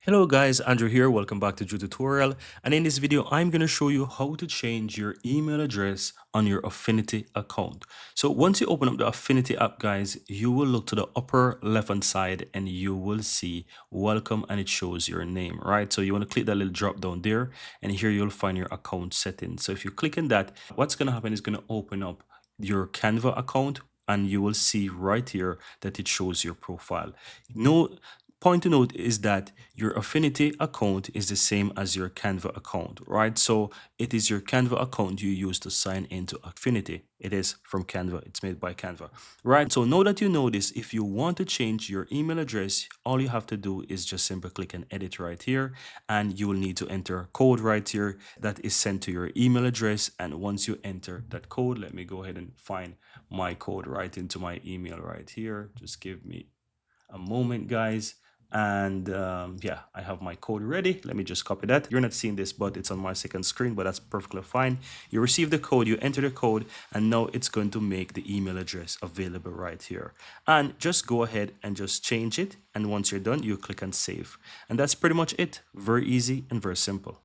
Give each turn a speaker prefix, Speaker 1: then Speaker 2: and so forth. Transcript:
Speaker 1: Hello guys, Andrew here. Welcome back to Drew Tutorial. And in this video, I'm going to show you how to change your email address on your Affinity account. So once you open up the Affinity app, guys, you will look to the upper left hand side and you will see welcome and it shows your name, right? So you want to click that little drop down there and here you'll find your account settings. So if you click on that, what's going to happen is going to open up your Canva account and you will see right here that it shows your profile. No point to note is that your Affinity account is the same as your Canva account, right? So it is your Canva account you use to sign into Affinity. It is from Canva. It's made by Canva, right? So now that you know this, if you want to change your email address, all you have to do is just simply click on edit right here, and you will need to enter code right here that is sent to your email address. And once you enter that code, let me go ahead and find my code right into my email right here. Just give me a moment, guys. And yeah, I have my code ready. Let me just copy that. You're not seeing this, but it's on my second screen, but that's perfectly fine. You receive the code, you enter the code, and now it's going to make the email address available right here. And just go ahead and just change it. And once you're done, you click on save. And that's pretty much it. Very easy and very simple.